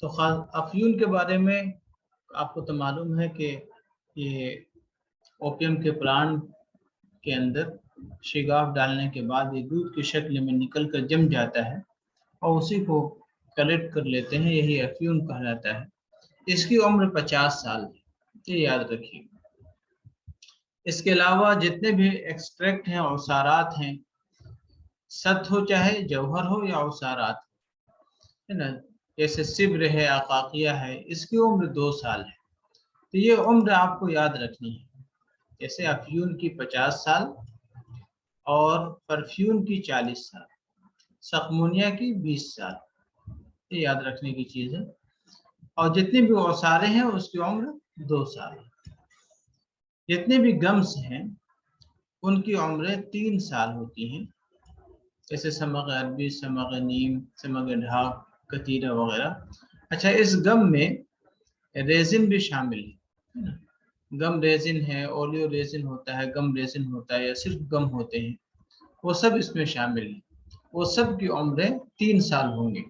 तो अफ्यून के बारे में आपको तो मालूम है कि ये ओपियम के प्लांट के अंदर शिगाफ डालने के बाद ये दूध की शक्ल में निकल कर जम जाता है और उसी को कलेक्ट कर लेते हैं, यही अफ्यून कहलाता है। इसकी उम्र 50 साल है, ये याद रखिए। इसके अलावा जितने भी एक्सट्रैक्ट हैं, औसारात हैं, सत हो चाहे जौहर हो या औसारात है ना, जैसे सिब्र है, अकाकिया है, इसकी उम्र 2 साल है। तो ये उम्र आपको याद रखनी है। जैसे अफ्यून की 50 साल और परफ्यून की 40 साल, सखमोनिया की 20 साल, ये याद रखने की चीज़ है। और जितने भी औसारे हैं उसकी उम्र 2 साल है। जितने भी गम्स हैं उनकी उम्रें 3 साल होती हैं, जैसे समग अरबी, समग नीम, समग ढाक, कतीरा वगैरह। अच्छा, इस गम में रेजिन भी शामिल है ना। गम रेजिन है, ओलियो रेजिन होता है, गम रेजिन होता है, या सिर्फ गम होते हैं, वो सब इसमें शामिल है। वो सब की उम्रें 3 साल होंगी।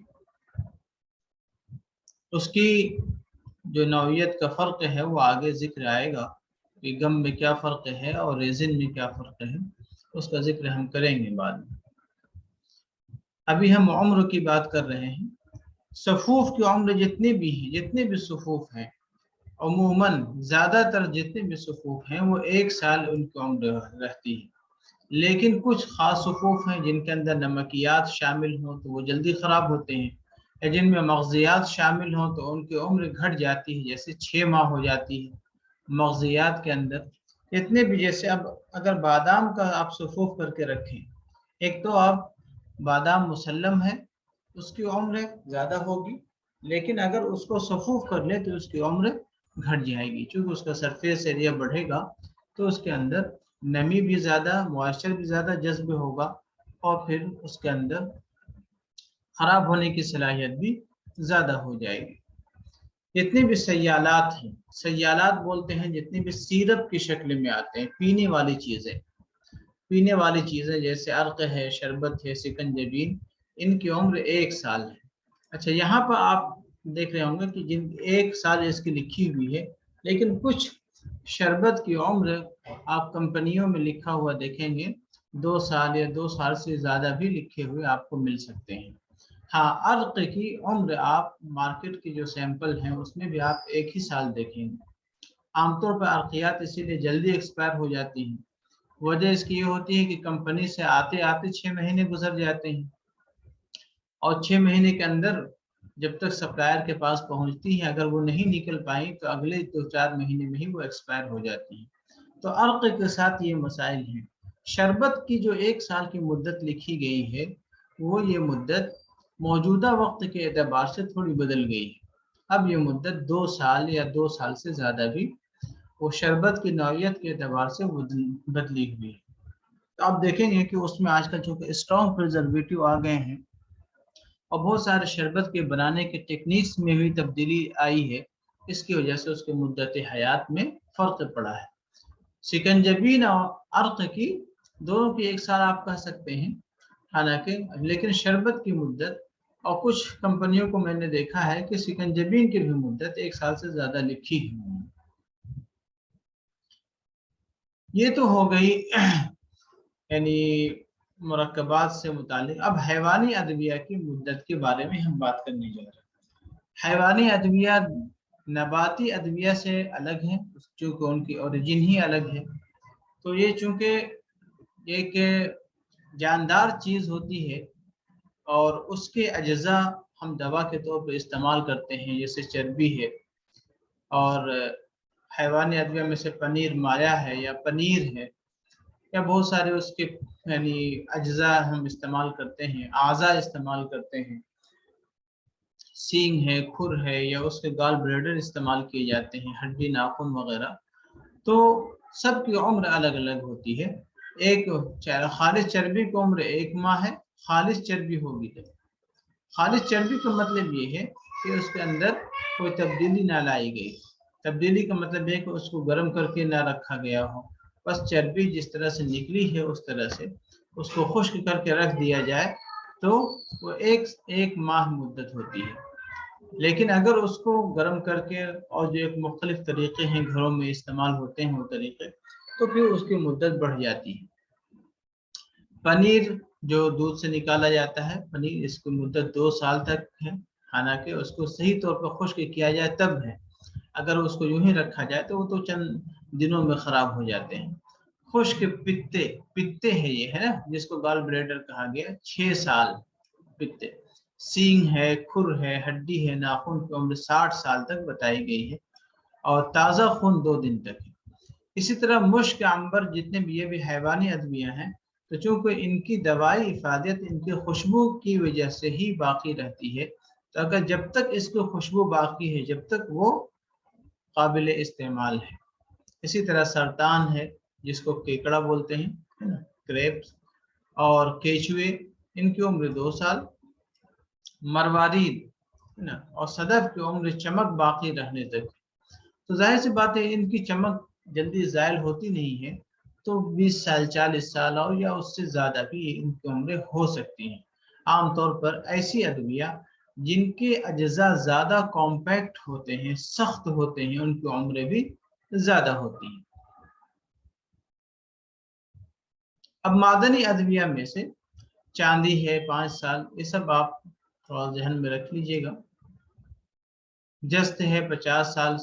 उसकी जो नौइयत का फ़र्क है वो आगे जिक्र आएगा कि गम में क्या फ़र्क है और रेजिन में क्या फ़र्क है, उसका जिक्र हम करेंगे बाद में। अभी हम उम्र की बात कर रहे हैं। सफ़ूफ़ की उम्र जितने भी हैं, जितने भी सफ़ूफ़ हैं, अमूमन ज़्यादातर जितने भी सफ़ूफ़ हैं वो 1 साल उनकी उम्र रहती है। लेकिन कुछ ख़ास सफ़ूफ़ हैं जिनके अंदर नमकियात शामिल हों तो वो जल्दी ख़राब होते हैं, या जिनमें मग़ज़ियात शामिल हों तो उनकी उम्र घट जाती है, जैसे 6 माह हो जाती है मग़ज़ियात के अंदर। इतने भी, जैसे अब अगर बादाम का आप सफ़ूफ़ करके रखें, एक तो आप बादाम मुसल्लम है, उसकी उम्र ज़्यादा होगी, लेकिन अगर उसको सफ़ूफ़ कर ले तो उसकी उम्र घट जाएगी, क्योंकि उसका सरफेस एरिया बढ़ेगा तो उसके अंदर नमी भी ज़्यादा, मॉइस्चर भी ज़्यादा जज्ब होगा और फिर उसके अंदर ख़राब होने की सलाहियत भी ज़्यादा हो जाएगी। जितने भी सयालात हैं, सयालात बोलते हैं जितने भी सीरप की शक्ल में आते हैं, पीने वाली चीज़ें जैसे अर्क है, शरबत है, सिकंजबीन, इनकी उम्र 1 साल है। अच्छा, यहाँ पर आप देख रहे होंगे कि जिन 1 साल इसकी लिखी हुई है, लेकिन कुछ शरबत की उम्र आप कंपनियों में लिखा हुआ देखेंगे 2 साल या 2 साल से ज़्यादा भी लिखे हुए आपको मिल सकते हैं। हाँ, अर्क की उम्र आप मार्केट की जो सैंपल हैं उसमें भी आप 1 ही साल देखेंगे। आमतौर पर अर्कियात इसीलिए जल्दी एक्सपायर हो जाती हैं। वजह इसकी ये होती है कि कंपनी से आते आते 6 महीने गुजर जाते हैं, और 6 महीने के अंदर जब तक सप्लायर के पास पहुंचती हैं, अगर वो नहीं निकल पाई तो अगले 2-4 महीने में ही वो एक्सपायर हो जाती हैं। तो अर्क के साथ ये मसाइल हैं। शरबत की जो 1 साल की मुद्दत लिखी गई है, वो ये मुद्दत मौजूदा वक्त के एतबार से थोड़ी बदल गई है। अब ये मुद्दत 2 साल या 2 साल से ज़्यादा भी वो शरबत की नौइयत के एतबार से बदली हुई है। तो आप देखेंगे कि उसमें आजकल चूँकि स्ट्रॉन्ग प्रिजर्वेटिव आ गए हैं और बहुत सारे शरबत के बनाने के टेक्निक्स में भी तब्दीली आई है, इसकी वजह से उसके मुद्दत हयात में फ़र्क पड़ा है। सिकंजबीन और अर्क की दोनों की 1 साल आप कह सकते हैं, हालांकि लेकिन शरबत की मुद्दत, और कुछ कंपनियों को मैंने देखा है कि सिकंजबीन की भी मुद्दत 1 साल से ज़्यादा लिखी हुई है। ये तो हो गई यानी मुरक्कबात से मुतालिक। अब हैवानी अदविया की मुद्दत के बारे में हम बात करने जा रहे हैं। हैवानी अदविया नबाती अदविया से अलग है, चूँकि उनकी ओरिजिन ही अलग है। तो ये चूँकि एक जानदार चीज़ होती है और उसके अज्जा हम दवा के तौर पर इस्तेमाल करते हैं, जैसे चर्बी है, और हैवानी अदविया में से पनीर माया है या पनीर है, या बहुत सारे उसके यानी अज्जा हम इस्तेमाल करते हैं, आज़ा इस्तेमाल करते हैं, सींग है, खुर है, या उसके गाल ब्लैडर इस्तेमाल किए जाते हैं, हड्डी, नाखून वगैरह। तो सब की उम्र अलग अलग होती है। एक खालिस चर्बी की उम्र 1 माह है, खालिस चर्बी होगी तो। खालिस चर्बी का मतलब ये है कि उसके अंदर कोई तब्दीली ना लाई गई। तब्दीली का मतलब है कि उसको गर्म करके ना रखा गया हो, बस चर्बी जिस तरह से निकली है उस तरह से उसको खुश्क करके रख दिया जाए, तो वो एक माह मुद्दत होती है। लेकिन अगर उसको गर्म करके और जो एक मुख्तलिफ तरीके हैं घरों में इस्तेमाल होते हैं वो तरीके, तो फिर उसकी मुद्दत बढ़ जाती है। पनीर जो दूध से निकाला जाता है, पनीर, इसकी मुद्दत 2 साल तक है, हालांकि उसको सही तौर पर खुश्क किया जाए तब है। अगर उसको यूं ही रखा जाए तो वो तो चंद दिनों में खराब हो जाते हैं। खुश्क पित्ते, पित्ते है ये, है ना, जिसको गॉल ब्लैडर कहा गया, 6 साल पित्ते। सींग है, खुर है, हड्डी है, नाखून की उम्र 60 साल तक बताई गई है और ताज़ा खून 2 दिन तक है। इसी तरह मुश्क, अंबर, जितने भी ये भी हैवानी अदवियाँ हैं, तो चूंकि इनकी दवाई इफादत इनकी खुशबू की वजह से ही बाकी रहती है, तो अगर जब तक इसकी खुशबू बाकी है जब तक वो काबिल इस्तेमाल है। इसी तरह सरतान है, जिसको केकड़ा बोलते हैं, है ना, क्रेप्स, और केचुए, इनकी उम्र 2 साल। मरवारीद, है ना, और सदफ की उम्र चमक बाकी रहने तक। तो जाहिर सी बात है इनकी चमक जल्दी ज़ायल होती नहीं है, तो 20 साल, 40 साल और या उससे ज़्यादा भी इनकी उम्रें हो सकती हैं। आमतौर पर ऐसी अदविया जिनके अज्जा ज़्यादा कॉम्पैक्ट होते हैं, सख्त होते हैं, उनकी उम्रें भी ज़्यादा होती हैं। अब मादनी अदविया में से चांदी है 5 साल, ये सब आप थोड़ा जहन में रख लीजिएगा। जस्त है 50 साल,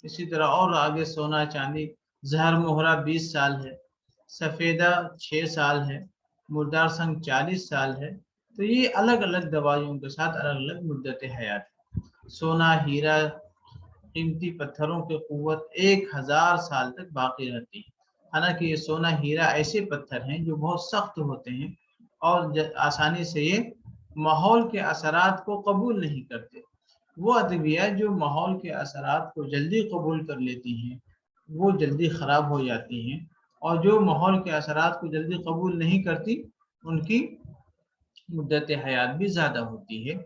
इसी तरह और आगे सोना चांदी। जहर मोहरा 20 साल है, सफ़ेदा 6 साल है, मुर्दार संग 40 साल है। तो ये अलग अलग दवाइयों के साथ अलग अलग मुद्दत हयात है। सोना, हीरा, कीमती पत्थरों की क़ुव्वत 1000 साल तक बाकी रहती है। हालांकि ये सोना, हीरा ऐसे पत्थर हैं जो बहुत सख्त होते हैं और आसानी से ये माहौल के असरात को कबूल नहीं करते। वो अद्विया जो माहौल के असरात को जल्दी कबूल कर लेती हैं वो जल्दी ख़राब हो जाती हैं, और जो माहौल के असरात को जल्दी कबूल नहीं करती उनकी मुद्दत हयात भी ज़्यादा होती है।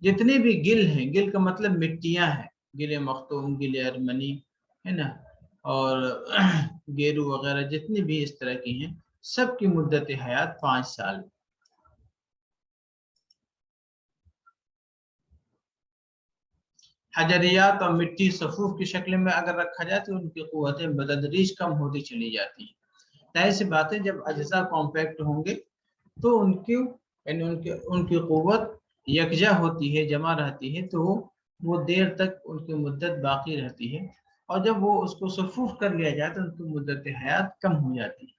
जितने भी गिल हैं, गिल का मतलब मिट्टियाँ हैं, गिले मखतूम, गिले अरमनी, है ना, और गेरू वगैरह जितनी भी इस तरह की हैं, सब की मुद्दत हयात 5 साल। हजरियात और मिट्टी सफूफ की शक्ल में अगर रखा जाए तो उनकी क़ुव्वतें बतदरीज कम होती चली जाती हैं। जाहिर सी बात है जब अज्जा कॉम्पैक्ट होंगे तो उनकी यानी उनकी क़ुव्वत यकजा होती है, जमा रहती है, तो वो देर तक उनकी मुद्दत बाकी रहती है, और जब वो उसको सफूफ कर लिया जाए तो उनकी मुद्दत हयात कम हो जाती है।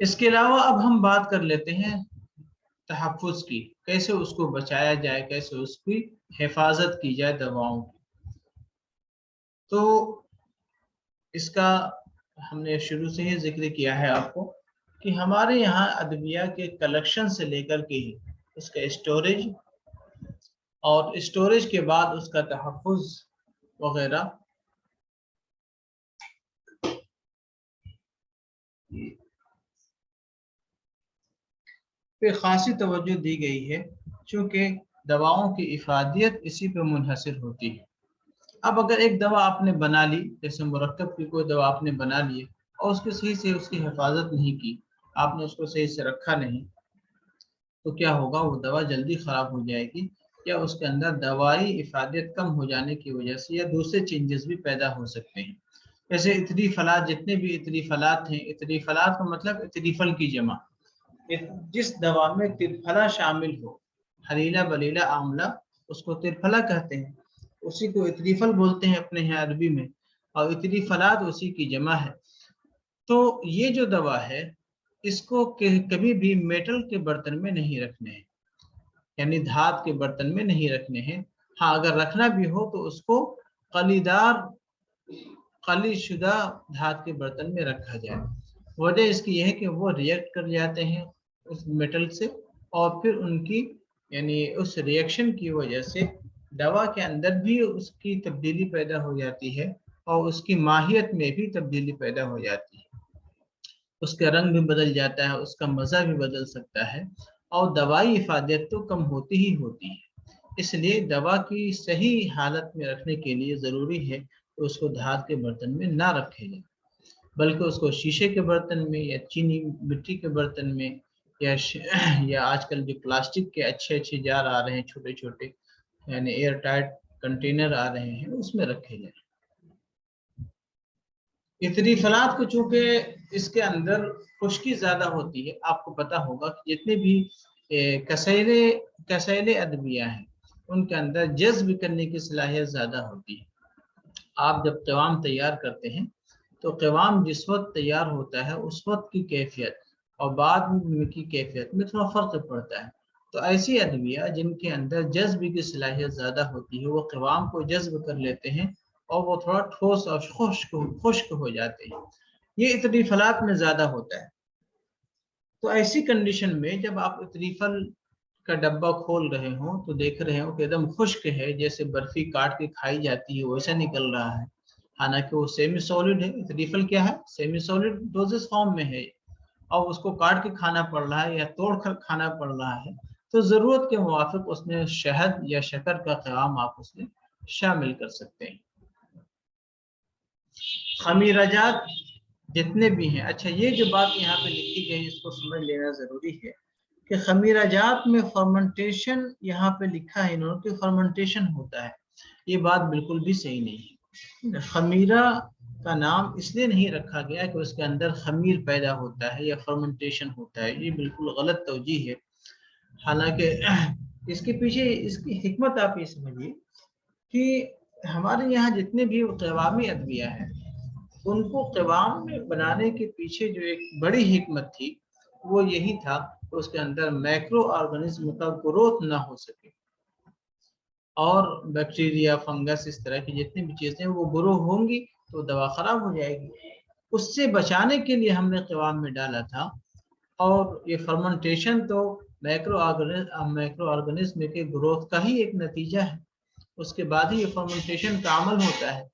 इसके अलावा अब हम बात कर लेते हैं तहफ़्फ़ुज़ की, कैसे उसको बचाया जाए, कैसे उसकी हिफाजत की जाए दवाओं की। तो इसका हमने शुरू से ही जिक्र किया है आपको कि हमारे यहाँ अदविया के कलेक्शन से लेकर के ही उसका स्टोरेज, और स्टोरेज के बाद उसका तहफ़्फ़ुज़ वगैरह पे खासी तवज्जो दी गई है, चूँकि दवाओं की इफ़ादियत इसी पे मुनहसर होती है। अब अगर एक दवा आपने बना ली, जैसे मुरक्कब की कोई दवा आपने बना ली और उसकी सही से उसकी हिफाजत नहीं की, आपने उसको सही से रखा नहीं, तो क्या होगा, वो दवा जल्दी ख़राब हो जाएगी, या उसके अंदर दवाई इफ़ादियत कम हो जाने की वजह से या दूसरे चेंजेस भी पैदा हो सकते हैं। जैसे इतरी फलात, जितने भी इतरी फलात हैं, इतरी फलात का मतलब इतरीफल की जमा, जिस दवा में तिरफला शामिल हो, हलीला, बलीला, आंवला, उसको तिरफला कहते हैं, उसी को इतरीफल बोलते हैं अपने यहाँ अरबी में, और इतरी फलात उसी की जमा है। तो ये जो दवा है इसको कभी भी मेटल के बर्तन में नहीं रखने हैं, यानी धात के बर्तन में नहीं रखने हैं। हाँ, अगर रखना भी हो तो उसको कलीदार, कली शुदा धात के बर्तन में रखा जाए। वजह इसकी यह है कि वो रिएक्ट कर जाते हैं उस मेटल से, और फिर उनकी यानी उस रिएक्शन की वजह से दवा के अंदर भी उसकी तब्दीली पैदा हो जाती है और उसकी माहियत में भी तब्दीली पैदा हो जाती है। उसका रंग भी बदल जाता है, उसका मज़ा भी बदल सकता है, और दवाई इफादत तो कम होती ही होती है। इसलिए दवा की सही हालत में रखने के लिए ज़रूरी है कि उसको धात के बर्तन में ना रखे जाए, बल्कि उसको शीशे के बर्तन में या चीनी मिट्टी के बर्तन में, या आजकल जो प्लास्टिक के अच्छे अच्छे जार आ रहे हैं छोटे छोटे, यानी एयर टाइट कंटेनर आ रहे हैं उसमें रखे जाए। इतनी फलाद को चूंकि इसके अंदर खुश्की ज्यादा होती है, आपको पता होगा कि जितने भी कसैले अदविया हैं उनके अंदर जज्ब करने की सलाहियत ज्यादा होती है। आप जब क़िवाम तैयार करते हैं तो क़िवाम जिस वक्त तैयार होता है उस वक्त की कैफियत और बाद में की कैफियत में थोड़ा फ़र्क पड़ता है। तो ऐसी अदविया जिनके अंदर जज्ब की सलाहियत ज़्यादा होती है वो क़िवाम को जज्ब कर लेते हैं और वो थोड़ा ठोस और खुश्क हो जाते हैं। ये इतनी फलात में ज़्यादा होता है। तो ऐसी कंडीशन में जब आप इतनी फल का डब्बा खोल रहे हो तो देख रहे हो कि एकदम खुश्क है, जैसे बर्फी काट के खाई जाती है वैसा निकल रहा है, हालांकि वो सेमी सॉलिड है। इतरीफल क्या है? सेमी सॉलिड डोजेस फॉर्म में है और उसको काट के खाना पड़ रहा है या तोड़ कर खाना पड़ रहा है, तो जरूरत के मुवाफिक उसमें शहद या शक्कर का क़याम आप उसमें शामिल कर सकते हैं। खमीराजात जितने भी हैं, अच्छा ये जो बात यहाँ पे लिखी गई इसको समझ लेना जरूरी है कि खमीराजात में फर्मेंटेशन यहाँ पे लिखा है इन्होंने कि फर्मेंटेशन होता है, ये बात बिल्कुल भी सही नहीं है। खमीरा का नाम इसलिए नहीं रखा गया कि उसके अंदर खमीर पैदा होता है या फर्मेंटेशन होता है, ये बिल्कुल गलत तवजीह है। हालांकि इसके पीछे इसकी हिकमत आप ये समझिए कि हमारे यहाँ जितने भी क़वामी अदविया हैं उनको क़वाम में बनाने के पीछे जो एक बड़ी हिकमत थी वो यही था कि उसके अंदर मैक्रो ऑर्गेनिज्म का ग्रोथ ना हो सके और बैक्टीरिया फंगस इस तरह की जितनी भी चीज़ें वो ग्रो होंगी तो दवा ख़राब हो जाएगी। उससे बचाने के लिए हमने क़वाम में डाला था। और ये फर्मेंटेशन तो मैक्रो ऑर्गेनिज्म के ग्रोथ का ही एक नतीजा है, उसके बाद ही ये फर्मेंटेशन का अमल होता है।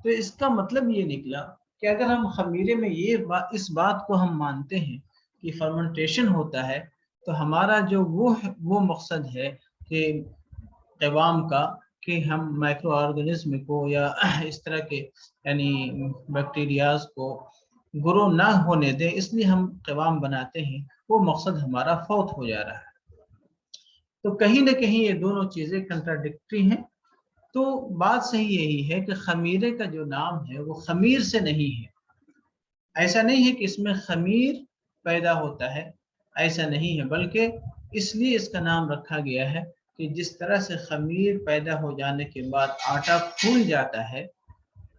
तो इसका मतलब ये निकला कि अगर हम खमीरे में इस बात को हम मानते हैं कि फर्मेंटेशन होता है तो हमारा जो वो मकसद है कि क़वाम का कि हम माइक्रो ऑर्गेनिज्म को या इस तरह के यानी बैक्टीरियाज को ग्रो ना होने दें, इसलिए हम क़वाम बनाते हैं, वो मकसद हमारा फौत हो जा रहा है। तो कहीं ना कहीं ये दोनों चीज़ें कंट्राडिक्टरी हैं। तो बात सही यही है कि खमीरे का जो नाम है वो खमीर से नहीं है। ऐसा नहीं है कि इसमें खमीर पैदा होता है, ऐसा नहीं है, बल्कि इसलिए इसका नाम रखा गया है कि जिस तरह से खमीर पैदा हो जाने के बाद आटा फूल जाता है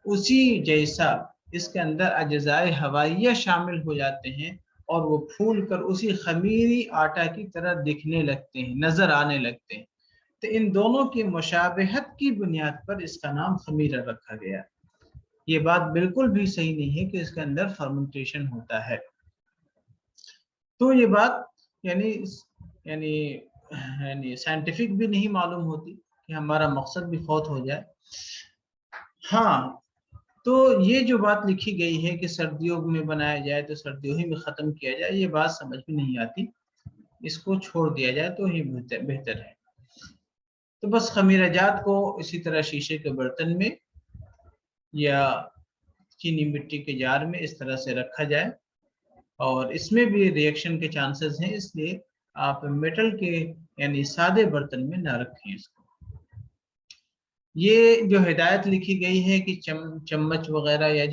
उसी जैसा इसके अंदर अज्जाए हवाइया शामिल हो जाते हैं और वो फूल कर उसी खमीरी आटा की तरह दिखने लगते हैं, नजर आने लगते हैं। तो इन दोनों की मुशाबहत की बुनियाद पर इसका नाम खमीरा रखा गया। ये बात बिल्कुल भी सही नहीं है कि इसके अंदर फर्मेंटेशन होता है। तो ये बात यानी यानी यानी साइंटिफिक भी नहीं मालूम होती कि हमारा मकसद भी फौत हो जाए। हाँ, तो ये जो बात लिखी गई है कि सर्दियों में बनाया जाए तो सर्दियों ही में ख़त्म किया जाए, ये बात समझ में नहीं आती, इसको छोड़ दिया जाए तो ही बेहतर है। तो बस खमीराजात को इसी तरह शीशे के बर्तन में या चीनी मिट्टी के जार में इस तरह से रखा जाए और इसमें भी रिएक्शन के चांसेस हैं, इसलिए आप मेटल के यानी सादे बर्तन में ना रखें इसको। ये जो हिदायत लिखी गई है कि चम्मच वगैरह या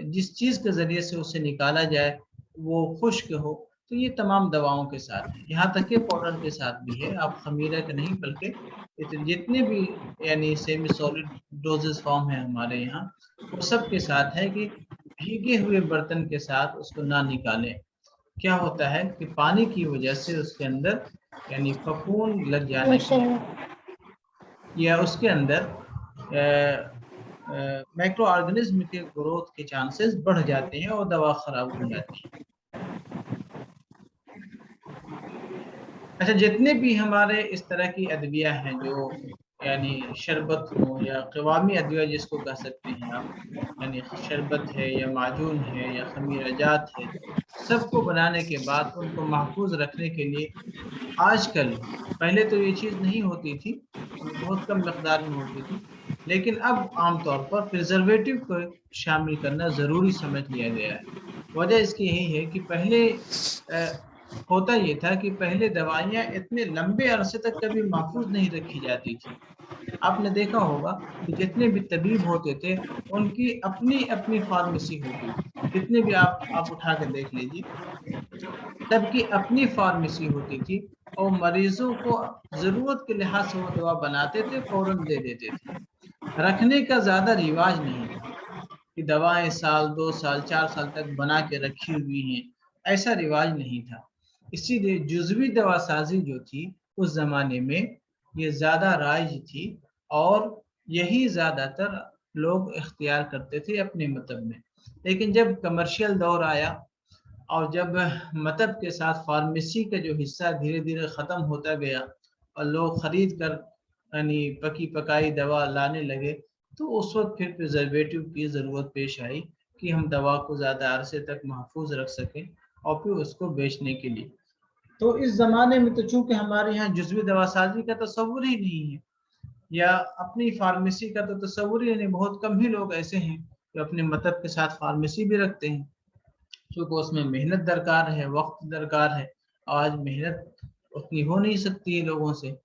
जिस चीज़ के ज़रिए से उसे निकाला जाए वो खुश्क हो, तो ये तमाम दवाओं के साथ है, यहाँ तक कि पाउडर के साथ भी है। आप खमीरा के नहीं बल्कि जितने भी यानी सेमी सॉलिड डोजेस फॉर्म है हमारे यहाँ, वो सब के साथ है कि भीगे हुए बर्तन के साथ उसको ना निकालें। क्या होता है कि पानी की वजह से उसके अंदर यानी फफूंद लग जाने की या उसके अंदर माइक्रो ऑर्गेनिज्म के ग्रोथ के चांसेस बढ़ जाते हैं और दवा खराब हो जाती है। अच्छा, जितने भी हमारे इस तरह की अदविया हैं जो यानी शरबत हो या क़वामी अदविया जिसको कह सकते हैं आप, यानी शरबत है या माजून है या खमीराजात है, सबको बनाने के बाद उनको महफूज रखने के लिए आजकल, पहले तो ये चीज़ नहीं होती थी, बहुत कम मकदार में होती थी, लेकिन अब आमतौर पर प्रिजर्वेटिव को शामिल करना ज़रूरी समझ लिया गया है। वजह इसकी यही है कि पहले होता ये था कि पहले दवाइयाँ इतने लंबे अरसे तक कभी महफूज नहीं रखी जाती थी। आपने देखा होगा कि जितने भी तबीब होते थे, उनकी अपनी अपनी फार्मेसी होती थी। जितने भी आप उठा के देख लीजिए, सबकी अपनी फार्मेसी होती थी और मरीजों को जरूरत के लिहाज से वो दवा बनाते थे, फौरन दे देते थे। रखने का ज्यादा रिवाज नहीं था कि दवाएं साल 2 साल 4 साल तक बना के रखी हुई हैं, ऐसा रिवाज नहीं था। इसीलिए जुज़वी दवासाजी जो थी उस जमाने में ये ज्यादा राइज थी और यही ज्यादातर लोग इख्तियार करते थे अपने मतलब में। लेकिन जब कमर्शियल दौर आया और जब मतलब के साथ फार्मेसी का जो हिस्सा धीरे धीरे ख़त्म होता गया और लोग ख़रीद कर यानी पकी पकाई दवा लाने लगे, तो उस वक्त फिर प्रिजर्वेटिव की ज़रूरत पेश आई कि हम दवा को ज़्यादा अरसे तक महफूज रख सकें और फिर उसको बेचने के लिए। तो इस ज़माने में तो चूँकि हमारे यहाँ जुज़वी दवासाजी का तस्वुर ही नहीं है या अपनी फार्मेसी का तो तस्वुर ही नहीं, बहुत कम ही लोग ऐसे हैं जो अपने मतलब के साथ फार्मेसी भी रखते हैं, क्योंकि उसमें मेहनत दरकार है, वक्त दरकार है। आज मेहनत उतनी हो नहीं सकती है लोगों से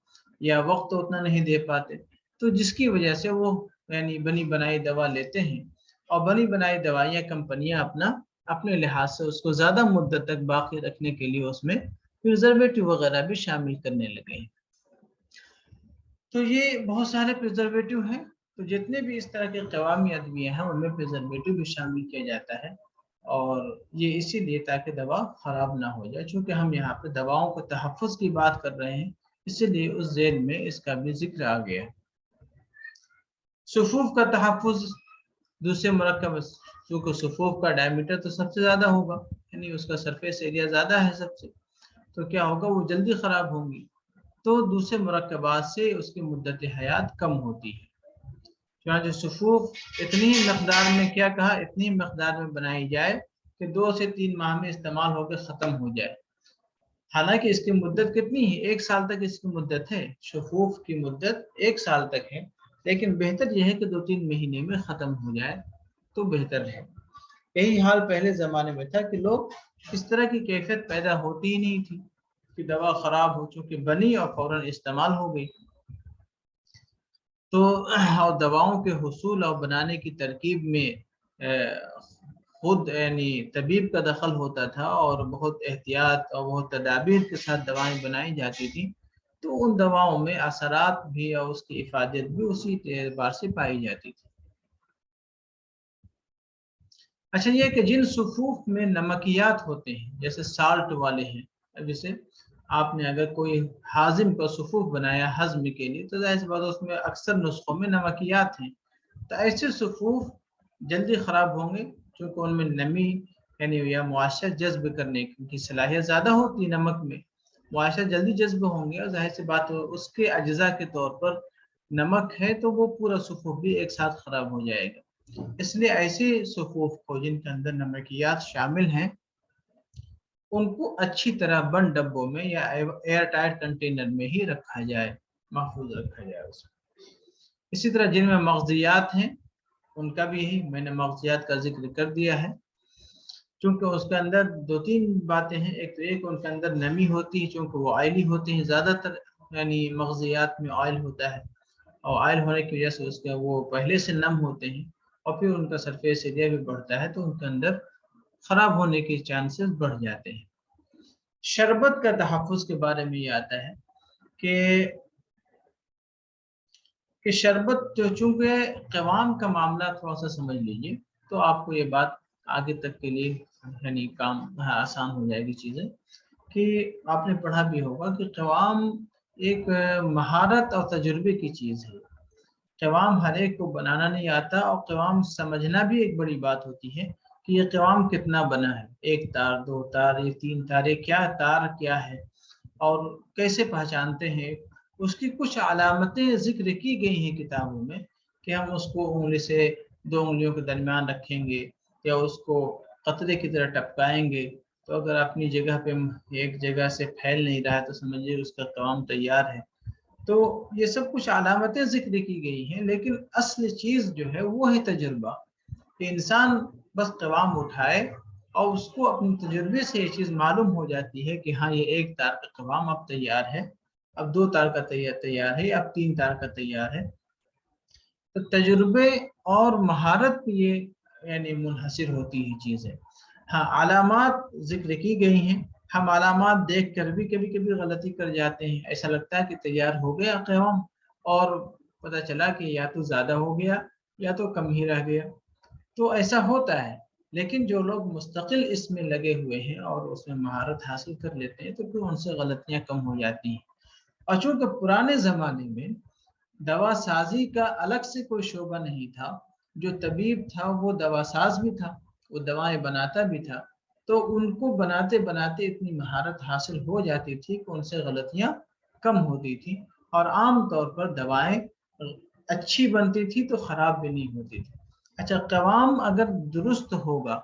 या वक्त उतना नहीं दे पाते, तो जिसकी वजह से वो यानी बनी बनाई दवा लेते हैं और बनी बनाई दवाइयाँ कंपनियां अपना अपने लिहाज से उसको ज़्यादा मुद्दत तक बाकी रखने के लिए उसमें प्रिजर्वेटिव वगैरह भी शामिल करने लगे हैं। तो ये बहुत सारे प्रिजर्वेटिव हैं। तो जितने भी इस तरह के क़वामी अद्विया हैं उनमें प्रिजर्वेटिव भी शामिल किया जाता है और ये इसीलिए ताकि दवा ख़राब ना हो जाए। चूँकि हम यहाँ पे दवाओं के तहफ़्फ़ुज़ की बात कर रहे हैं, इसीलिए उस ज़ेल में इसका भी ज़िक्र आ गया है। सुफ़ूफ़ का तहफ़्फ़ुज़ दूसरे मरकब, चूँकि सुफ़ूफ़ का डायमीटर तो सबसे ज़्यादा होगा, यानी उसका सरफेस एरिया ज़्यादा है सबसे, तो क्या होगा वो जल्दी ख़राब होंगी। तो दूसरे मरकबात से उसकी मुद्दत हयात कम होती है। यहाँ जो सुफ़ूफ़ इतनी ही मकदार में क्या कहा, इतनी मकदार में बनाई जाए कि 2 से 3 माह में इस्तेमाल होकर ख़त्म हो जाए। हालांकि इसकी मुद्दत कितनी है, 1 साल तक इसकी मुद्दत है, सुफ़ूफ़ की मुद्दत 1 साल तक है, लेकिन बेहतर यह है कि 2-3 महीने में ख़त्म हो जाए तो बेहतर है। यही हाल पहले ज़माने में था कि लोग इस तरह की कैफियत पैदा होती ही नहीं थी कि दवा ख़राब हो चुकी बनी और फ़ौरन इस्तेमाल हो गई। तो और दवाओं के हुसूल और बनाने की तरकीब में खुद यानी तबीब का दखल होता था और बहुत एहतियात और बहुत तदाबीर के साथ दवाएं बनाई जाती थी, तो उन दवाओं में असरात भी और उसकी इफादत भी उसी एतबार से पाई जाती थी। अच्छा, ये कि जिन सुफूफ में नमकियात होते हैं जैसे साल्ट वाले हैं, जैसे आपने अगर कोई हाजिम का सुफूफ बनाया हज़्म के लिए, तो ज़ाहिर सी बात है उसमें अक्सर नुस्खों में नमकियात हैं। तो ऐसे सुफूफ जल्दी ख़राब होंगे क्योंकि उनमें नमी यानी या मुआशर जज़्ब करने की सलाहियत ज़्यादा होती है नमक में, मुआशर जल्दी जज़्ब होंगे और ज़ाहिर सी बात है उसके अज्ज़ा के तौर पर नमक है तो वो पूरा सुफूफ भी एक साथ ख़राब हो जाएगा। इसलिए ऐसे सुफूफ को जिनके अंदर नमकियात शामिल हैं, उनको अच्छी तरह बंद डब्बों में या एयर टाइट कंटेनर में ही रखा जाए, महफूज रखा जाए उसको। इसी तरह जिनमें मग़ज़ियात हैं उनका भी यही, मैंने मग़ज़ियात का जिक्र कर दिया है क्योंकि उसके अंदर 2-3 बातें हैं। एक तो एक उनके अंदर नमी होती है चूँकि वो ऑयली होते हैं, ज़्यादातर यानी मग़ज़ियात में ऑयल होता है और ऑयल होने की वजह से उसका वो पहले से नम होते हैं और फिर उनका सरफेस एरिया भी बढ़ता है तो उनके अंदर ख़राब होने के चांसेस बढ़ जाते हैं। शरबत का तहफ़्फ़ुज़ के बारे में ये आता है कि शरबत जो चूँकि क़वाम का मामला थोड़ा-सा समझ लीजिए, तो आपको ये बात आगे तक के लिए यानी काम आसान हो जाएगी चीज़ें, कि आपने पढ़ा भी होगा कि क़वाम एक महारत और तजुर्बे की चीज़ है। क़वाम हर एक को बनाना नहीं आता और क़वाम समझना भी एक बड़ी बात होती है कि ये क़वाम कितना बना है, 1 तार, 2 तार, ये 3 तार, ये क्या तार क्या है और कैसे पहचानते हैं। उसकी कुछ अलामतें ज़िक्र की गई हैं किताबों में कि हम उसको उँगली से 2 उँगलियों के दरमियान रखेंगे या उसको कतरे की तरह टपकाएँगे, तो अगर अपनी जगह पे एक जगह से फैल नहीं रहा है तो समझिए उसका क़वाम तैयार है। तो ये सब कुछ अलामतें ज़िक्र की गई हैं, लेकिन असली चीज़ जो है वो है तजुर्बा, कि इंसान बस क़वाम उठाए اور اس کو اپنے تجربے سے یہ چیز معلوم ہو جاتی ہے کہ ہاں یہ 1 تار کا قوام اب تیار ہے، اب 2 تار کا تیار ہے، اب 3 تار کا تیار ہے۔ تو تجربے اور مہارت پہ یہ یعنی منحصر ہوتی ہے چیزیں۔ ہاں علامات ذکر کی گئی ہیں، ہم علامات دیکھ کر بھی کبھی کبھی غلطی کر جاتے ہیں، ایسا لگتا ہے کہ تیار ہو گیا قوام اور پتہ چلا کہ یا تو زیادہ ہو گیا یا تو کم ہی رہ گیا، تو ایسا ہوتا ہے۔ لیکن جو لوگ مستقل اس میں لگے ہوئے ہیں اور اس میں مہارت حاصل کر لیتے ہیں تو پھر ان سے غلطیاں کم ہو جاتی ہیں۔ اور چونکہ پرانے زمانے میں دوا سازی کا الگ سے کوئی شعبہ نہیں تھا، جو طبیب تھا وہ دوا ساز بھی تھا، وہ دوائیں بناتا بھی تھا، تو ان کو بناتے بناتے اتنی مہارت حاصل ہو جاتی تھی کہ ان سے غلطیاں کم ہوتی تھی، اور عام طور پر دوائیں اچھی بنتی تھی تو خراب بھی نہیں ہوتی تھی۔ اچھا، قوام اگر درست ہوگا،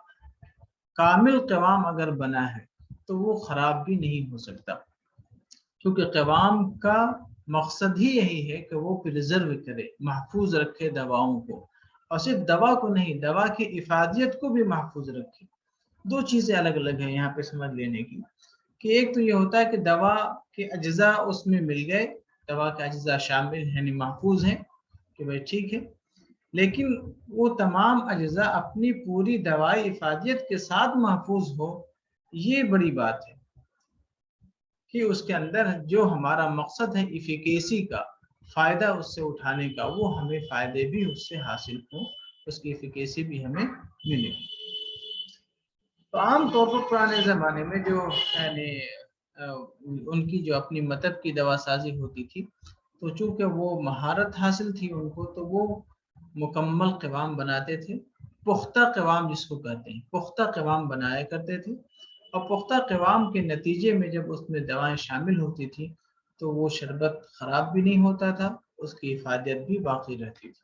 کامل قوام اگر بنا ہے تو وہ خراب بھی نہیں ہو سکتا، کیونکہ قوام کا مقصد ہی یہی ہے کہ وہ پریزرو کرے، محفوظ رکھے دواؤں کو، اور صرف دوا کو نہیں، دوا کی افادیت کو بھی محفوظ رکھے۔ 2 چیزیں الگ الگ ہیں یہاں پہ سمجھ لینے کی، کہ ایک تو یہ ہوتا ہے کہ دوا کے اجزاء اس میں مل گئے، دوا کے اجزاء شامل یعنی محفوظ ہیں کہ بھائی ٹھیک ہے، لیکن وہ تمام اجزاء اپنی پوری دوائی افادیت کے ساتھ محفوظ ہو، یہ بڑی بات ہے کہ اس کے اندر جو ہمارا مقصد ہے ایفیکیسی کا، فائدہ اس سے اٹھانے کا، وہ ہمیں فائدے بھی اس سے حاصل ہوں، اس کی ایفیکیسی بھی ہمیں ملے۔ تو عام طور پر پرانے زمانے میں جو یعنی ان کی جو اپنی مطلب کی دوا سازی ہوتی تھی، تو چونکہ وہ مہارت حاصل تھی ان کو، تو وہ مکمل قوام بناتے تھے، پختہ قوام جس کو کہتے ہیں، پختہ قوام بنایا کرتے تھے، اور پختہ قوام کے نتیجے میں جب اس میں دوائیں شامل ہوتی تھی تو وہ شربت خراب بھی نہیں ہوتا تھا، اس کی افادیت بھی باقی رہتی تھی۔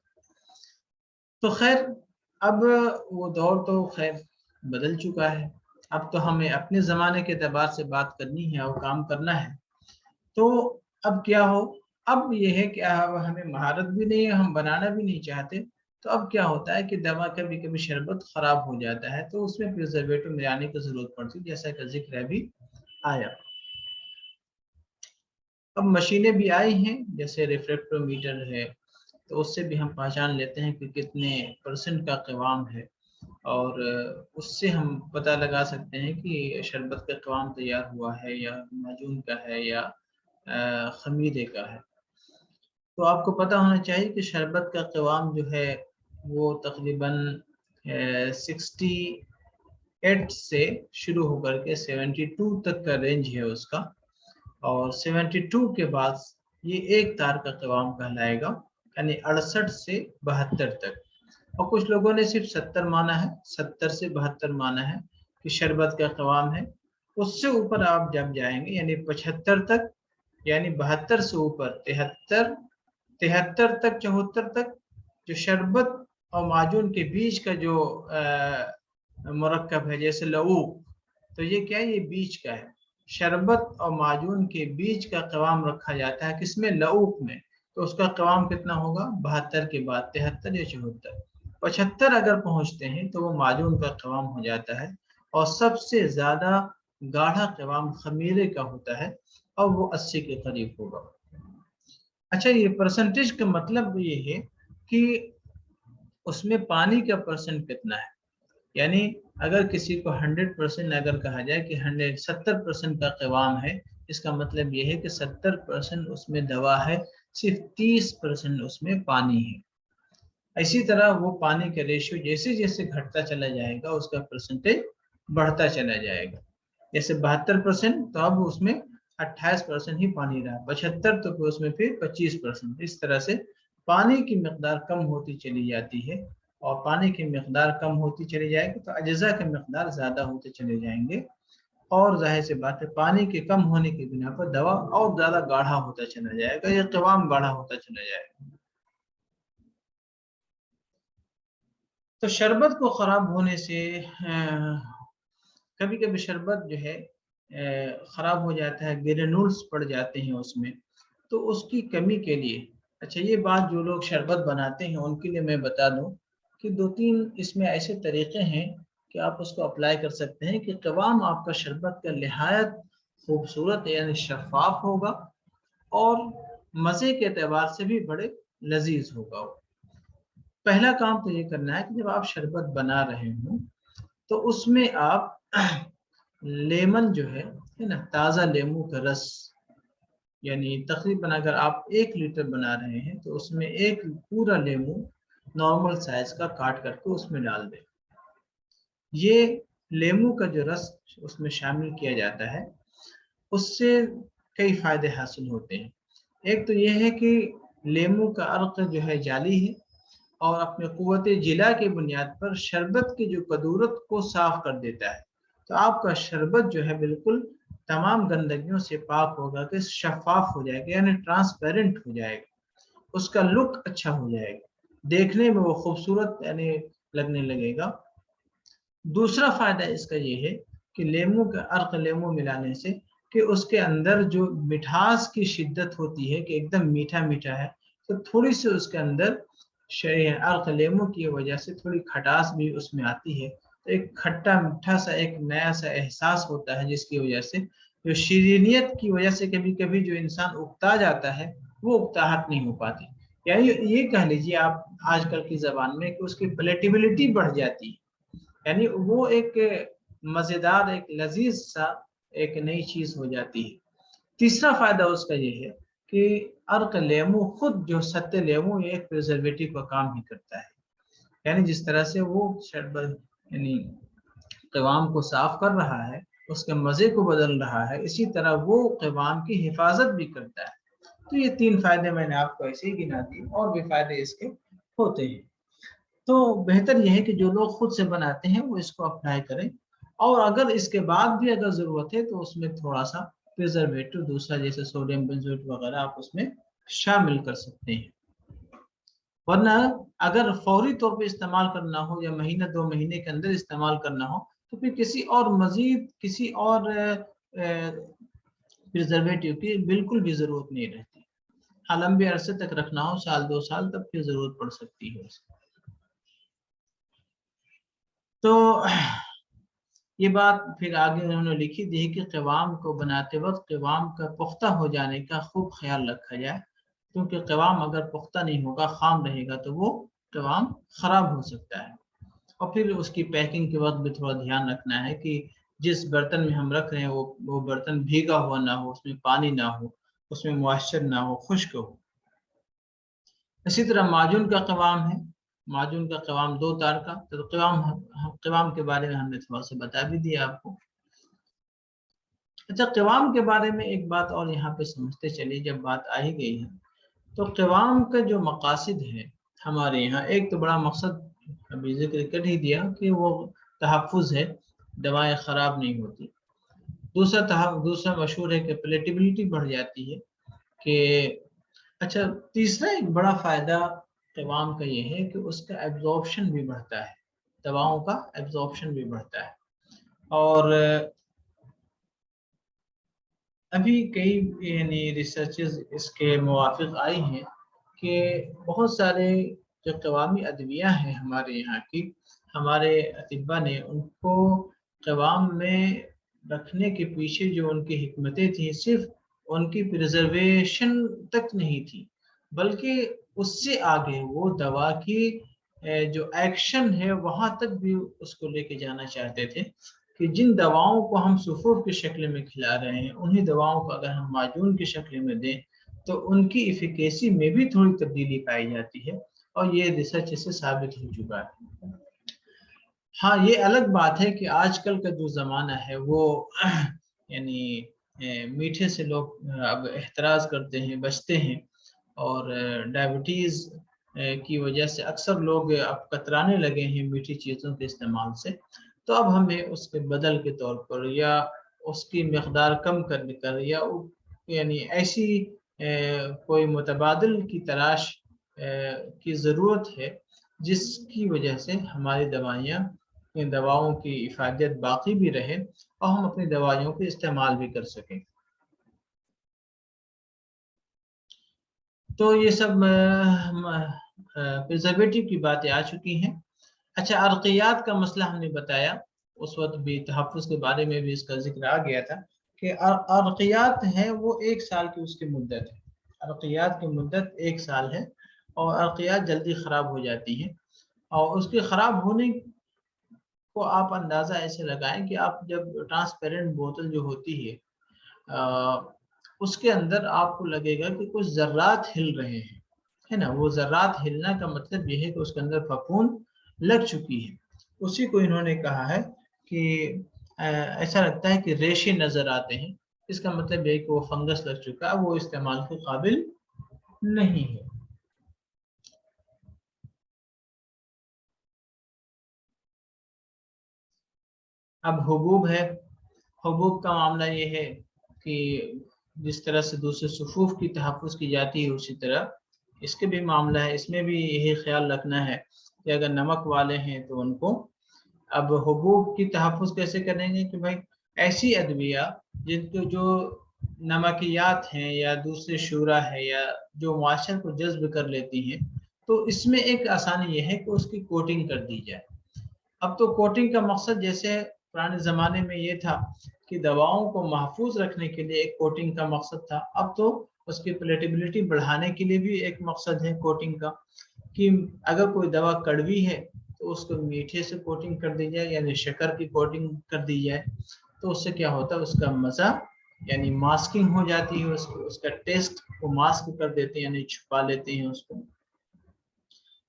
تو خیر، اب وہ دور تو خیر بدل چکا ہے، اب تو ہمیں اپنے زمانے کے اعتبار سے بات کرنی ہے اور کام کرنا ہے۔ تو اب کیا ہو، اب یہ ہے کہ اب ہمیں مہارت بھی نہیں ہے، ہم بنانا بھی نہیں چاہتے، تو اب کیا ہوتا ہے کہ دوا کبھی کبھی شربت خراب ہو جاتا ہے تو اس میں پریزرویٹو ملانے کی ضرورت پڑتی ہے، جیسا کہ ذکر ابھی آیا۔ اب مشینیں بھی آئی ہیں جیسے ریفریکٹومیٹر ہے، تو اس سے بھی ہم پہچان لیتے ہیں کہ کتنے % کا قوام ہے، اور اس سے ہم پتہ لگا سکتے ہیں کہ شربت کا قوام تیار ہوا ہے یا معجون کا ہے یا خمیرے کا ہے۔ تو آپ کو پتہ ہونا چاہیے کہ شربت کا قوام جو ہے وہ تقریباً 68 سے شروع ہو کر کے 72 تک کا رینج ہے اس کا، اور 72 کے بعد یہ 1 تار کا قوام کہلائے گا، یعنی 68 سے 72 تک۔ اور کچھ لوگوں نے صرف 70 مانا ہے، 70 سے 72 مانا ہے کہ شربت کا قوام ہے۔ اس سے اوپر آپ جب جائیں گے یعنی 75 تک، یعنی 72 سے اوپر 73 تک 74 تک، جو شربت اور معجون کے بیچ کا جو مرکب ہے جیسے لعوق، تو یہ کیا ہے، یہ بیچ کا ہے، شربت اور معجون کے بیچ کا قوام رکھا جاتا ہے کس میں، لعوق میں، تو اس کا قوام کتنا ہوگا، 72 کے بعد 73 یا 74۔ 75 اگر پہنچتے ہیں تو وہ معجون کا قوام ہو جاتا ہے، اور سب سے زیادہ گاڑھا قوام خمیرے کا ہوتا ہے، اور وہ 80 کے قریب ہوگا۔ اچھا، یہ پرسنٹیج کا مطلب یہ ہے کہ اس میں پانی کا % کتنا ہے، یعنی اگر کسی کو 100% اگر کہا جائے کہ 70% کا قوام ہے، اس کا مطلب یہ ہے کہ 70% اس میں دوا ہے، صرف 30% اس میں پانی ہے۔ اسی طرح وہ پانی کا ریشیو جیسے جیسے گھٹتا چلا جائے گا اس کا % بڑھتا چلا جائے گا، جیسے 72% تو اب اس میں 28% ہی پانی رہا، 75 تو اس میں پھر 25%، اس طرح سے پانی کی مقدار کم ہوتی چلی جاتی ہے، اور پانی کی مقدار کم ہوتی چلی جائے گی تو اجزاء کی مقدار زیادہ ہوتے چلے جائیں گے، اور ظاہر سی بات ہے پانی کے کم ہونے کی بنا پر دوا اور زیادہ گاڑھا ہوتا چلا جائے گا، یہ قوام گاڑھا ہوتا چلا جائے گا۔ تو شربت کو خراب ہونے سے کبھی کبھی شربت جو ہے خراب ہو جاتا ہے، گرینولز پڑ جاتے ہیں اس میں، تو اس کی کمی کے لیے، اچھا یہ بات جو لوگ شربت بناتے ہیں ان کے لیے میں بتا دوں کہ 2-3 اس میں ایسے طریقے ہیں کہ آپ اس کو اپلائی کر سکتے ہیں کہ قوام آپ کا شربت کا نہایت خوبصورت یعنی شفاف ہوگا اور مزے کے اعتبار سے بھی بڑے لذیذ ہوگا۔ پہلا کام تو یہ کرنا ہے کہ جب آپ شربت بنا رہے ہوں تو اس میں آپ لیمن جو ہے نا، تازہ لیمو کا رس، یعنی تقریباً اگر آپ 1 لیٹر بنا رہے ہیں تو اس میں 1 پورا لیمو نارمل سائز کا کاٹ کر کے اس میں ڈال دیں۔ یہ لیمو کا جو رس اس میں شامل کیا جاتا ہے اس سے کئی فائدے حاصل ہوتے ہیں۔ ایک تو یہ ہے کہ لیمو کا عرق جو ہے جالی ہے اور اپنے قوت جلا کی بنیاد پر شربت کی جو قدورت کو صاف کر دیتا ہے، تو آپ کا شربت جو ہے بالکل تمام گندگیوں سے پاک ہوگا کہ شفاف ہو جائے گا، یعنی ٹرانسپیرنٹ ہو جائے گا، اس کا لک اچھا ہو جائے گا، دیکھنے میں وہ خوبصورت یعنی لگنے لگے گا۔ دوسرا فائدہ اس کا یہ ہے کہ لیمو کا عرق لیمو ملانے سے کہ اس کے اندر جو مٹھاس کی شدت ہوتی ہے کہ ایک دم میٹھا میٹھا ہے، تو تھوڑی سی اس کے اندر عرق لیمو کی وجہ سے تھوڑی کھٹاس بھی اس میں آتی ہے، تو ایک کھٹا میٹھا سا ایک نیا سا احساس ہوتا ہے، جس کی وجہ سے جو شیرینیت کی وجہ سے کبھی کبھی جو انسان اکتا جاتا ہے وہ اکتاہٹ نہیں ہو پاتی، یعنی یہ کہہ لیجیے آپ آج کل کی زبان میں کہ اس کی پیلیٹیبلٹی بڑھ جاتی ہے، یعنی وہ ایک مزیدار ایک لذیذ سا ایک نئی چیز ہو جاتی ہے۔ تیسرا فائدہ اس کا یہ ہے کہ عرق لیمو خود جو ست لیمو یہ ایک پریزرویٹو کا کام ہی کرتا ہے، یعنی جس طرح سے وہ شربت یعنی قوام کو صاف کر رہا ہے، اس کے مزے کو بدل رہا ہے، اسی طرح وہ قوام کی حفاظت بھی کرتا ہے۔ تو یہ 3 فائدے میں نے آپ کو ایسے ہی گنا دیے، اور بھی فائدے اس کے ہوتے ہیں۔ تو بہتر یہ ہے کہ جو لوگ خود سے بناتے ہیں وہ اس کو اپلائی کریں، اور اگر اس کے بعد بھی اگر ضرورت ہے تو اس میں تھوڑا سا پریزرویٹو دوسرا جیسے سوڈیم بینزویٹ وغیرہ آپ اس میں شامل کر سکتے ہیں، ورنہ اگر فوری طور پہ استعمال کرنا ہو یا مہینہ 2 مہینے کے اندر استعمال کرنا ہو تو پھر کسی اور پریزرویٹو کی بالکل بھی ضرورت نہیں رہتی۔ ہاں لمبے عرصے تک رکھنا ہو 1 2 سال تب پھر ضرورت پڑ سکتی ہے۔ تو یہ بات پھر آگے انہوں نے لکھی دی کہ قوام کو بناتے وقت قوام کا پختہ ہو جانے کا خوب خیال رکھا جائے، کیونکہ قوام اگر پختہ نہیں ہوگا خام رہے گا تو وہ قوام خراب ہو سکتا ہے۔ اور پھر اس کی پیکنگ کے وقت بھی تھوڑا دھیان رکھنا ہے کہ جس برتن میں ہم رکھ رہے ہیں وہ برتن بھیگا ہوا نہ ہو، اس میں پانی نہ ہو، اس میں موائسچر نہ ہو، خشک ہو۔ اسی طرح معجون کا قوام ہے، معجون کا قوام 2 تار کا، تو قوام کے بارے میں ہم نے تھوڑا سا بتا بھی دیا آپ کو۔ اچھا، قوام کے بارے میں ایک بات اور یہاں پہ سمجھتے چلیے، جب بات آ ہی گئی ہے تو قوام کا جو مقاصد ہے ہمارے یہاں، ایک تو بڑا مقصد ابھی ذکر کر ہی دیا کہ وہ تحفظ ہے، دوائیں خراب نہیں ہوتی۔ دوسرا مشہور ہے کہ پیلیٹیبلٹی بڑھ جاتی ہے کہ اچھا، تیسرا ایک بڑا فائدہ قوام کا یہ ہے کہ اس کا ایبزارپشن بھی بڑھتا ہے، دواؤں کا ایبزارپشن بھی بڑھتا ہے۔ اور ابھی کئی یعنی ریسرچز اس کے موافق آئی ہیں کہ بہت سارے جو قوامی ادویہ ہیں ہمارے یہاں کی، ہمارے اطباء نے ان کو قوام میں رکھنے کے پیچھے جو ان کی حکمتیں تھیں صرف ان کی پریزرویشن تک نہیں تھی، بلکہ اس سے آگے وہ دوا کی جو ایکشن ہے وہاں تک بھی اس کو لے کے جانا چاہتے تھے کہ جن دواؤں کو ہم سفور کی شکل میں کھلا رہے ہیں انہی دواؤں کو اگر ہم معجون کی شکل میں دیں تو ان کی ایفیکیسی میں بھی تھوڑی تبدیلی پائی جاتی ہے، اور یہ ریسرچ سے ثابت ہو چکا ہے۔ ہاں، یہ الگ بات ہے کہ آج کل کا جو زمانہ ہے وہ یعنی میٹھے سے لوگ اب احتراز کرتے ہیں، بچتے ہیں، اور ڈائبٹیز کی وجہ سے اکثر لوگ اب کترانے لگے ہیں میٹھی چیزوں کے استعمال سے، تو اب ہمیں اس کے بدل کے طور پر یا اس کی مقدار کم کر یا یعنی ایسی کوئی متبادل کی تلاش کی ضرورت ہے جس کی وجہ سے ہماری دواؤں کی افادیت باقی بھی رہے اور ہم اپنی دوائیوں کو استعمال بھی کر سکیں۔ تو یہ سب پریزرویٹو کی باتیں آ چکی ہیں۔ अच्छा, अर्कियात का मसला हमने बताया, उस वक्त भी तहफ़्फ़ुज़ के बारे में भी इसका जिक्र आ गया था कि अर्कियात है वो 1 साल की उसकी मुद्दत है। अर्कियात की मुद्दत 1 साल है और अर्कियात जल्दी ख़राब हो जाती हैं, और उसके ख़राब होने को आप अंदाज़ा ऐसे लगाएं कि आप जब ट्रांसपेरेंट बोतल जो होती है उसके अंदर आपको लगेगा कि कुछ ज़र्रात हिल रहे हैं, है ना। वो ज़र्रात हिलना का मतलब ये है कि उसके अंदर फफूंद लग चुकी है। उसी को इन्होंने कहा है कि ऐसा लगता है कि रेशे नज़र आते हैं। इसका मतलब ये है कि वो फंगस लग चुका है, वो इस्तेमाल के काबिल नहीं है। अब हुबूब है, हुबूब का मामला ये है कि जिस तरह से दूसरे सुफूफ की तहफ़्फ़ुज़ की जाती है उसी तरह इसके भी मामला है। इसमें भी यही ख्याल रखना है कि अगर नमक वाले हैं तो उनको, अब हुबूब की तहफ़्फ़ुज़ कैसे करेंगे कि भाई ऐसी अद्विया जिनके जो नमकियात हैं या दूसरे शूरा है या जो मुआशर को जज्ब कर लेती हैं, तो इसमें एक आसानी ये है कि उसकी कोटिंग कर दी जाए। अब तो कोटिंग का मकसद, जैसे पुराने ज़माने में ये था कि दवाओं को महफूज रखने के लिए एक कोटिंग का मकसद था, अब तो उसकी पेलेटेबिलिटी बढ़ाने के लिए भी एक मकसद है कोटिंग का, कि अगर कोई दवा कड़वी है तो उसको मीठे से कोटिंग कर दी जाए, यानी शक्कर की कोटिंग कर दी जाए। तो उससे क्या होता है, उसका मज़ा यानी मास्किंग हो जाती है, उसको उसका टेस्ट को मास्क कर देते हैं, यानी छुपा लेते हैं उसको,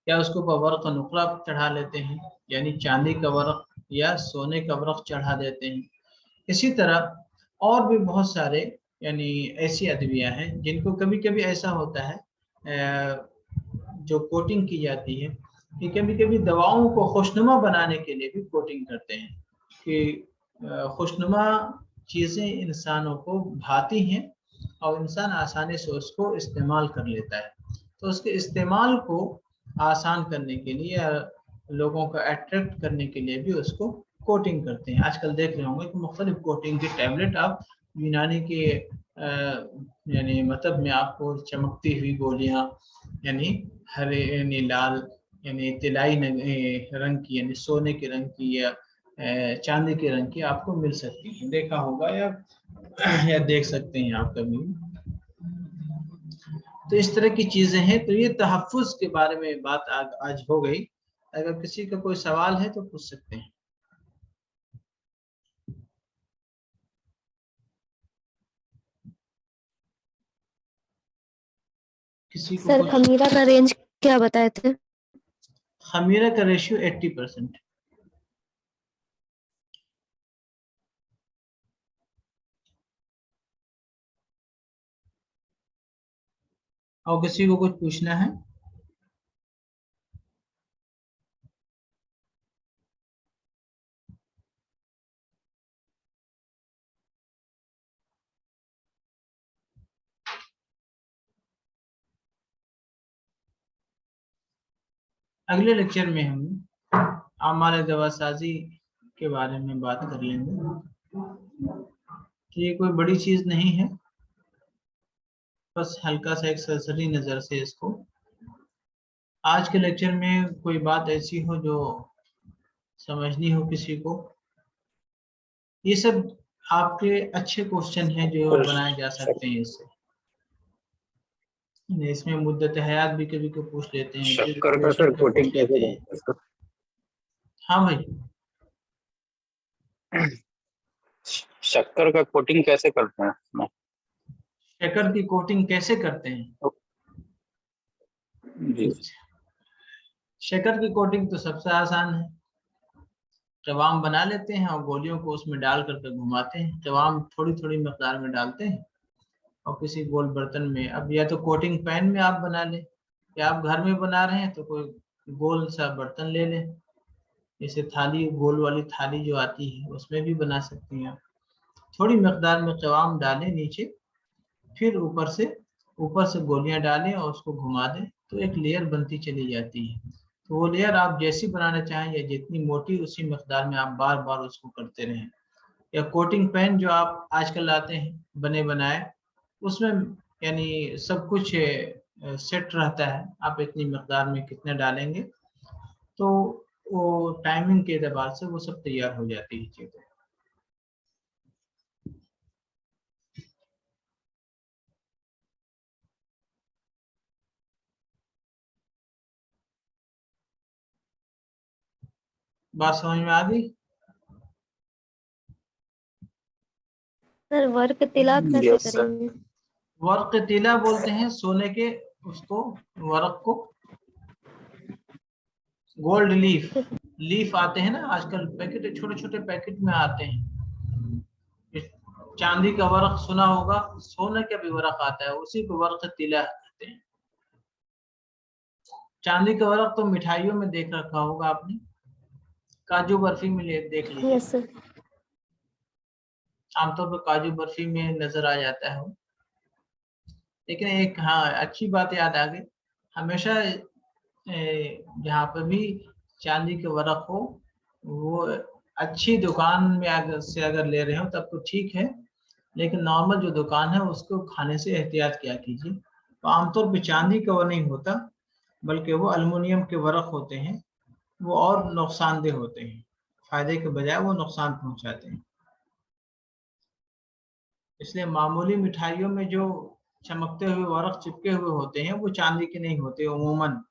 या उसके ऊपर वर्क नुकरा चढ़ा लेते हैं, यानी चांदी का वर्क या सोने का वर्क चढ़ा देते हैं। इसी तरह और भी बहुत सारे यानी ऐसी अद्विया हैं जिनको कभी कभी ऐसा होता है जो कोटिंग की जाती है कि कभी कभी दवाओं को खुशनुमा बनाने के लिए भी कोटिंग करते हैं, कि खुशनुमा चीज़ें इंसानों को भाती हैं और इंसान आसानी से उसको इस्तेमाल कर लेता है। तो उसके इस्तेमाल को आसान करने के लिए या लोगों को अट्रैक्ट करने के लिए भी उसको कोटिंग करते हैं। आजकल देख रहे होंगे कि मुख्तलिफ कोटिंग के टैबलेट आप यूनानी के यानी मतलब में आपको चमकती हुई गोलियां, यानी हरे यानी लाल यानी तिलाई रंग की यानी सोने के रंग की या चांदी के रंग की आपको मिल सकती है। देखा होगा या देख सकते हैं आप कभी। तो इस तरह की चीजें हैं। तो ये तहफ़्फ़ुज़ के बारे में बात आज हो गई। अगर किसी का कोई सवाल है तो पूछ सकते हैं। किसी को सर कुछ? खमीरा का रेंज क्या बताए थे? खमीरा का रेशियो 80%। और किसी को कुछ पूछना है? अगले लेक्चर में हम आमाल दवासाजी के बारे में बात कर लेंगे। ये कोई बड़ी चीज नहीं है, बस हल्का सा एक सरसरी नजर से इसको। आज के लेक्चर में कोई बात ऐसी हो जो समझनी हो किसी को, ये सब आपके अच्छे क्वेश्चन हैं जो बनाए जा सकते हैं इससे। इसमें मुद्दत हयात भी कभी कभी पूछ लेते हैं, शक्कर का ड्यूरेशन सर का कोटिंग पूछ लेते कैसे हैं। करते हैं? हाँ भाई, शक्कर का कोटिंग कैसे करते हैं? शक्कर की कोटिंग कैसे करते हैं? जी शक्कर की कोटिंग तो सबसे आसान है। कवाम बना लेते हैं और गोलियों को उसमें डाल करके घुमाते हैं। कवाम थोड़ी थोड़ी मकदार में डालते हैं और किसी गोल बर्तन में, अब या तो कोटिंग पैन में आप बना लें, या आप घर में बना रहे हैं तो कोई गोल सा बर्तन ले लें, जैसे थाली, गोल वाली थाली जो आती है उसमें भी बना सकती हैं आप। थोड़ी मकदार में कवाम डालें नीचे, फिर ऊपर से गोलियां डालें और उसको घुमा दें, तो एक लेयर बनती चली जाती है। तो वो लेयर आप जैसी बनाना चाहें या जितनी मोटी, उसी मकदार में आप बार बार उसको करते रहें। या कोटिंग पेन जो आप आजकल आते हैं बने बनाए, उसमें यानी सब कुछ सेट रहता है, आप इतनी मकदार में कितना डालेंगे तो वो टाइमिंग के एतबार से वो सब तैयार हो जाती है चीजें। बात समझ में आ गई? सर वर्क तिला कैसे यस सर। करेंगे? वर्क तिला बोलते हैं सोने के उसको, वर्क को। गोल्ड लीफ, लीफ आते हैं ना आजकल पैकेट, छोटे छोटे पैकेट में आते हैं। चांदी का वर्क सुना होगा, सोने का भी वर्क आता है, उसी को वर्क तिला कहते हैं। चांदी का वर्क तो मिठाइयों में देख रखा होगा आपने, काजू बर्फी में देख लीजिए, यस सर। आमतौर पर काजू बर्फी में नजर आ जाता है वो। लेकिन एक हाँ अच्छी बात याद आ गई, हमेशा जहाँ पर भी चांदी के वर्क हो वो अच्छी दुकान में अगर ले रहे हो तब तो ठीक है, लेकिन नॉर्मल जो दुकान है उसको खाने से एहतियात किया कीजिए। तो आमतौर पे चांदी का वो नहीं होता, बल्कि वो अल्युमिनियम के वर्क होते हैं, वो और नुकसानदेह होते हैं, फायदे के बजाय वो नुकसान पहुंचाते हैं। इसलिए मामूली मिठाइयों में जो चमकते हुए वर्क चिपके हुए होते हैं वो चांदी के नहीं होते अमूमन।